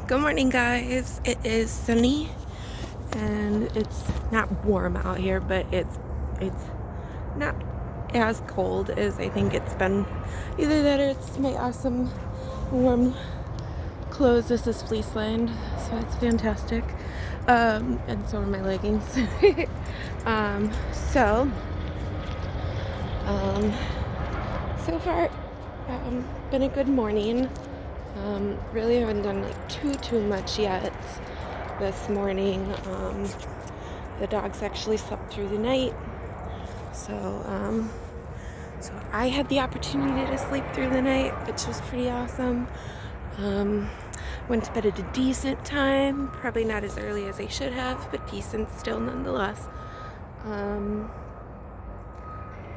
Good morning, guys. It is sunny and it's not warm out here, but it's not as cold as I think it's been. Either that or it's my awesome warm clothes. This is fleece lined, so it's fantastic. And so are my leggings. So so far, been a good morning. Really haven't done like too much yet this morning. The dogs actually slept through the night, so I had the opportunity to sleep through the night, which was pretty awesome. Went to bed at a decent time, probably not as early as I should have, but decent still nonetheless.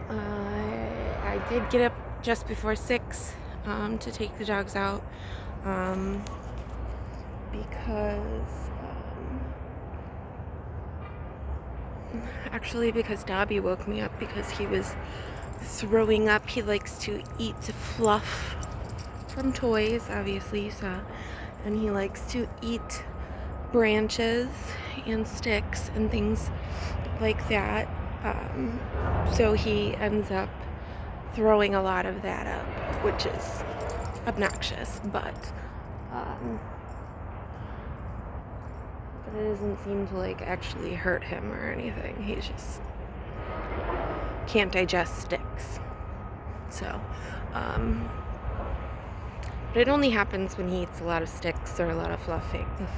I did get up just before 6 to take the dogs out because Dobby woke me up because he was throwing up. He likes to eat fluff from toys, obviously, and he likes to eat branches and sticks and things like that. So he ends up throwing a lot of that up, which is obnoxious, but it doesn't seem to like actually hurt him or anything. He just can't digest sticks. So, but it only happens when he eats a lot of sticks or a lot of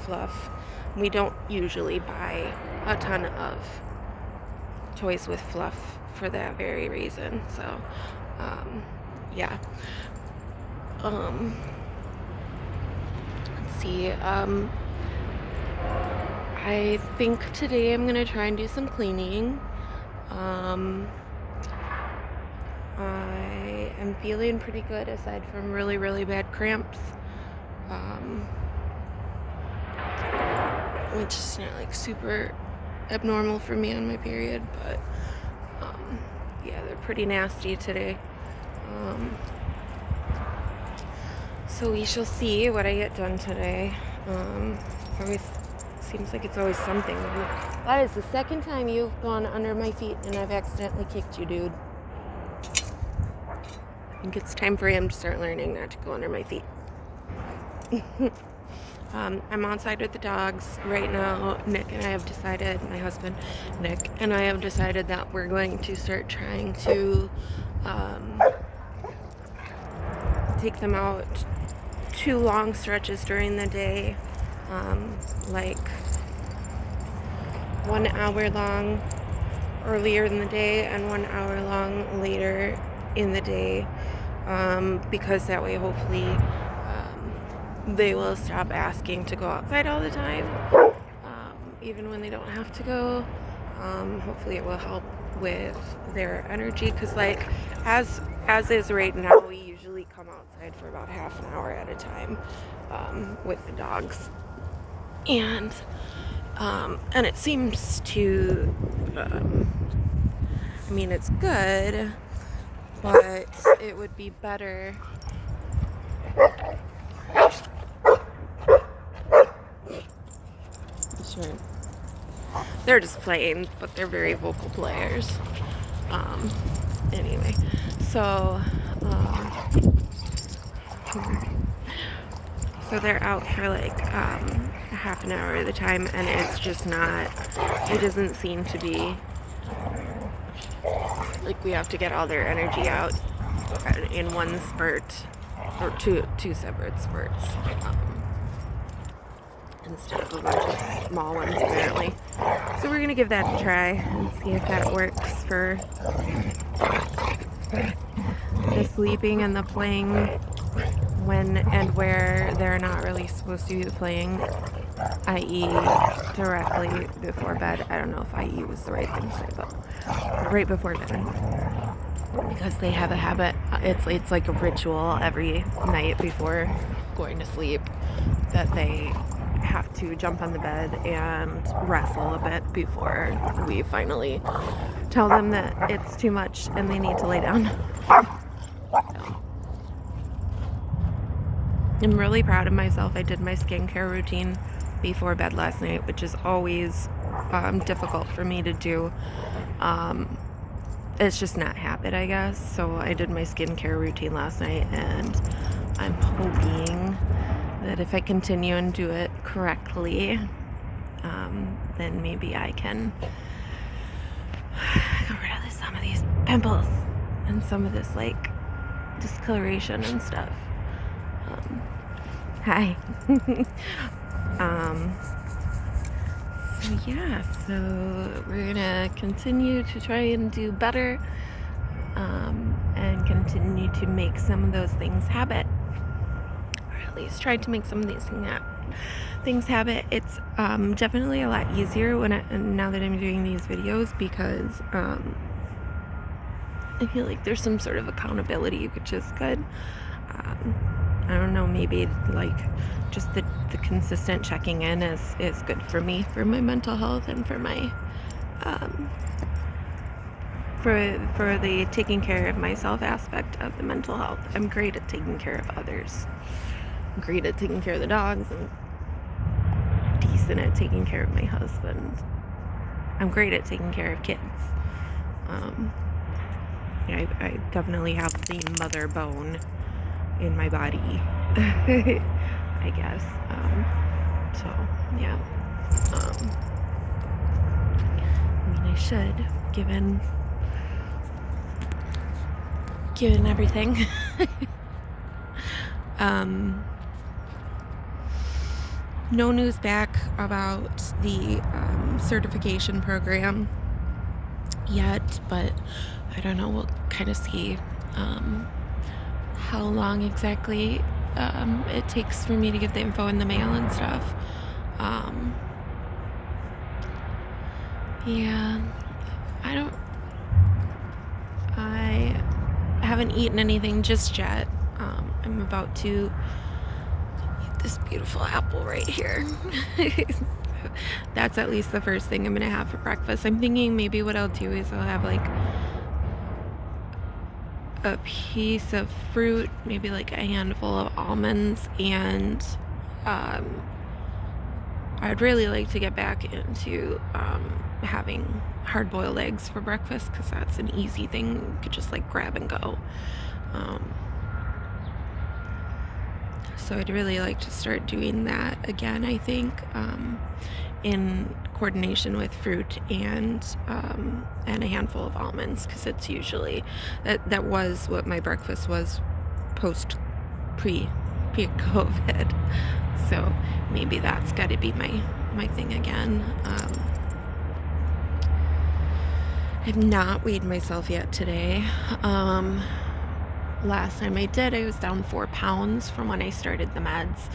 fluff. We don't usually buy a ton of toys with fluff for that very reason. So, yeah. Let's see. I think today I'm gonna try and do some cleaning. I am feeling pretty good aside from really bad cramps, which is not like super abnormal for me on my period, but yeah, they're pretty nasty today. So we shall see what I get done today. Always seems like it's always something. That is the second time you've gone under my feet and I've accidentally kicked you, dude. I think it's time for him to start learning not to go under my feet. I'm outside with the dogs right now. Nick and I have decided, my husband Nick and I have decided that we're going to start trying to take them out to long stretches during the day, like 1 hour long earlier in the day and 1 hour long later in the day, because that way hopefully they will stop asking to go outside all the time, even when they don't have to go. Hopefully it will help with their energy, because like as is right now, we usually come outside for about half an hour at a time with the dogs, and it seems to I mean, it's good, but it would be better. Sure. They're just playing, but they're very vocal players. Anyway, so they're out for like a half an hour at a time, and it's just not, it doesn't seem to be like we have to get all their energy out in one spurt, or two separate spurts, instead of a bunch of small ones apparently. So we're gonna give that a try and see if that works for the sleeping and the playing when and where they're not really supposed to be playing, i.e. directly before bed. I don't know if i.e. was the right thing to say, but right before bed, because they have a habit, it's like a ritual every night before going to sleep, that they have to jump on the bed and wrestle a bit before we finally tell them that it's too much and they need to lay down. So, I'm really proud of myself. I did my skincare routine before bed last night, which is always difficult for me to do. It's just not habit, I guess. So I did my skincare routine last night, and I'm hoping that if I continue and do it correctly, then maybe I can get rid of some of these pimples and some of this like discoloration and stuff. Hi. So yeah, so we're gonna continue to try and do better, and continue to make some of those things habit, or at least try to make some of these things habit. It's definitely a lot easier now that I'm doing these videos, because I feel like there's some sort of accountability, which is good. I don't know, maybe like just the consistent checking in is good for me, for my mental health, and for my for the taking care of myself aspect of the mental health. I'm great at taking care of others. I'm great at taking care of the dogs, and decent at taking care of my husband. I'm great at taking care of kids. I definitely have the mother bone in my body, I guess. So yeah. I mean, I should, given everything. No news back about the certification program yet, but I don't know, we'll kind of see how long exactly it takes for me to get the info in the mail and stuff. Yeah, I haven't eaten anything just yet. I'm about to eat this beautiful apple right here. That's at least the first thing I'm gonna have for breakfast. I'm thinking maybe what I'll do is I'll have like a piece of fruit, maybe like a handful of almonds, and I'd really like to get back into having hard-boiled eggs for breakfast, because that's an easy thing. You could just like grab and go. So I'd really like to start doing that again, I think, in coordination with fruit and a handful of almonds, because it's usually that was what my breakfast was pre-COVID. So maybe that's got to be my thing again. I've not weighed myself yet today. Last time I did, I was down 4 pounds from when I started the meds.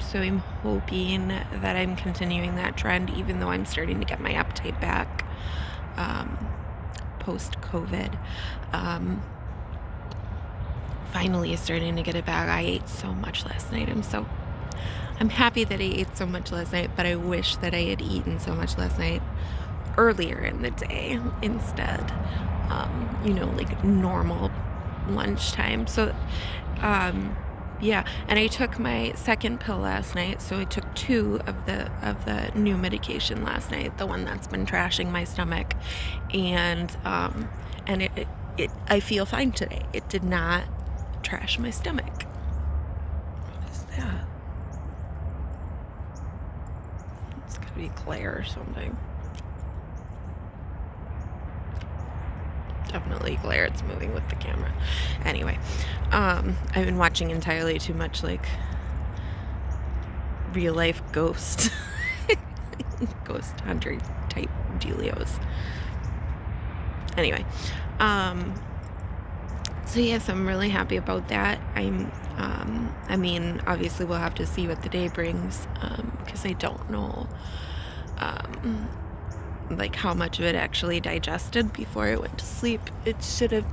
So I'm hoping that I'm continuing that trend, even though I'm starting to get my appetite back post-COVID. Finally starting to get it back. I ate so much last night. I'm happy that I ate so much last night, but I wish that I had eaten so much last night earlier in the day instead. Like normal lunchtime. So yeah, and I took my second pill last night, so I took 2 of the new medication last night, the one that's been trashing my stomach, and it I feel fine today. It did not trash my stomach. What is that? It's gotta be glare or something. Definitely glare. It's moving with the camera. Anyway, I've been watching entirely too much like real life ghost hunter type dealios. Anyway, so yes, I'm really happy about that. I mean, obviously we'll have to see what the day brings, because I don't know like how much of it actually digested before I went to sleep. It should have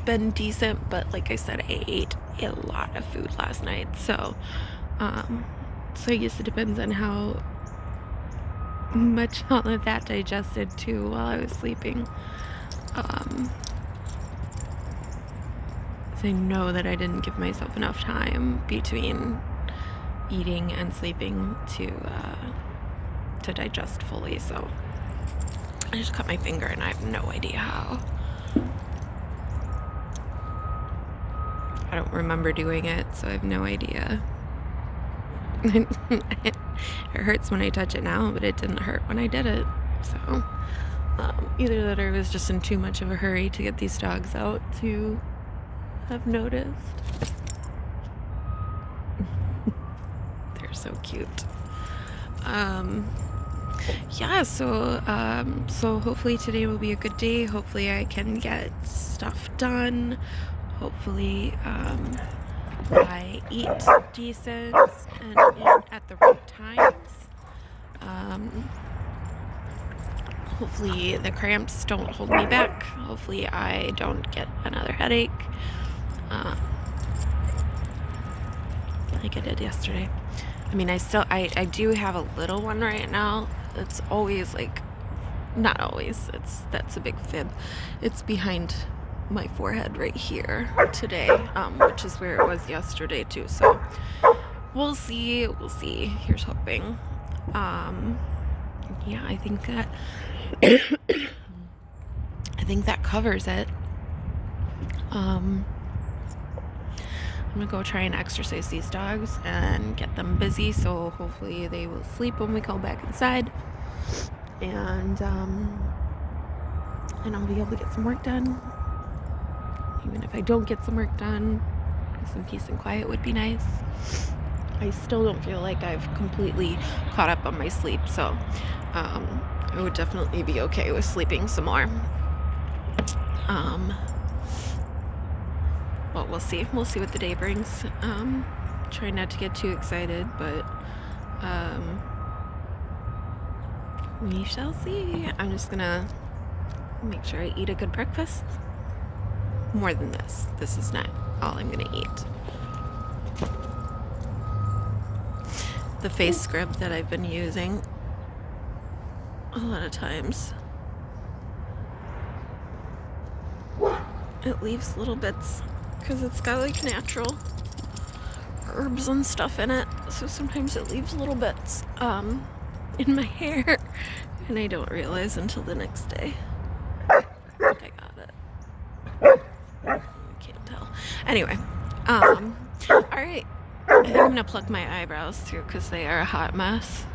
been decent, but like I said, I ate a lot of food last night, so I guess it depends on how much all of that digested too while I was sleeping. because I know that I didn't give myself enough time between eating and sleeping to digest fully. So I just cut my finger and I have no idea how. I don't remember doing it, so I have no idea. It hurts when I touch it now, but it didn't hurt when I did it. So either that or I was just in too much of a hurry to get these dogs out to have noticed. They're so cute. Yeah, so hopefully today will be a good day. Hopefully I can get stuff done. Hopefully I eat decent and at the right times. Hopefully the cramps don't hold me back. Hopefully I don't get another headache like I did yesterday. I mean, I do have a little one right now. It's always like, not always, that's a big fib. It's behind my forehead right here today, which is where it was yesterday too. So we'll see. Here's hoping. Yeah, I think that covers it. I'm gonna go try and exercise these dogs and get them busy, so hopefully they will sleep when we go back inside, and I'll be able to get some work done. Even if I don't get some work done, some peace and quiet would be nice. I still don't feel like I've completely caught up on my sleep, so I would definitely be okay with sleeping some more. But we'll see what the day brings. Try not to get too excited, but we shall see. I'm just gonna make sure I eat a good breakfast. More than this is not all I'm gonna eat. The face scrub that I've been using a lot of times, it leaves little bits because it's got like natural herbs and stuff in it, so sometimes it leaves little bits in my hair and I don't realize until the next day. I think I got it. I can't tell. Anyway, alright, I think I'm gonna pluck my eyebrows too because they are a hot mess.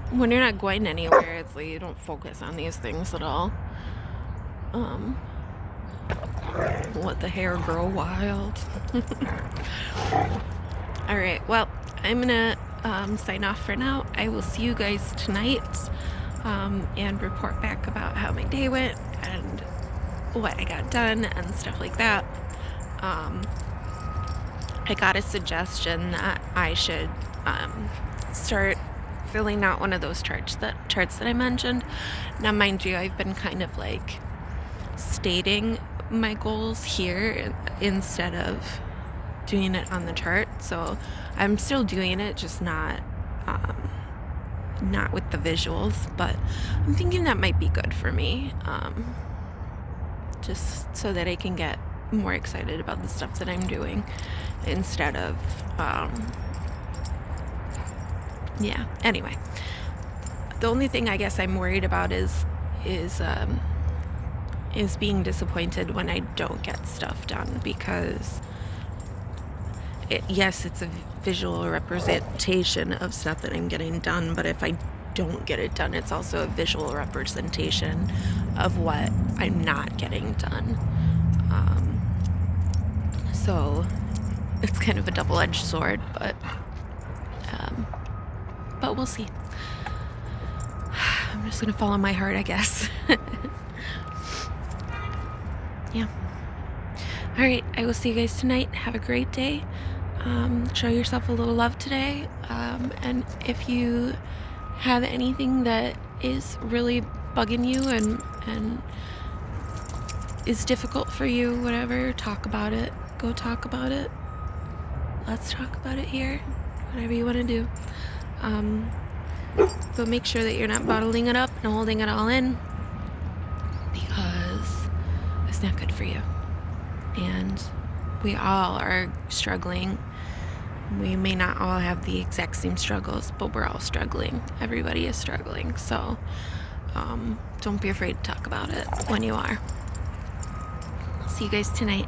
When you're not going anywhere, it's like you don't focus on these things at all. Let the hair grow wild. Alright, well, I'm gonna sign off for now. I will see you guys tonight and report back about how my day went and what I got done and stuff like that. I got a suggestion that I should start filling out one of those charts that I mentioned. Now, mind you, I've been kind of like stating my goals here instead of doing it on the chart, so I'm still doing it, just not with the visuals, but I'm thinking that might be good for me, just so that I can get more excited about the stuff that I'm doing instead of yeah, anyway, the only thing I guess I'm worried about is being disappointed when I don't get stuff done, because yes, it's a visual representation of stuff that I'm getting done, but if I don't get it done, it's also a visual representation of what I'm not getting done. So it's kind of a double-edged sword, but we'll see. I'm just gonna follow my heart, I guess. Yeah. All right, I will see you guys tonight. Have a great day. Show yourself a little love today. And if you have anything that is really bugging you and is difficult for you, whatever, talk about it. Go talk about it. Let's talk about it here. Whatever you want to do. But make sure that you're not bottling it up and holding it all in, because it's not good for you. And we all are struggling. We may not all have the exact same struggles, but we're all struggling. Everybody is struggling. So don't be afraid to talk about it when you are. See you guys tonight.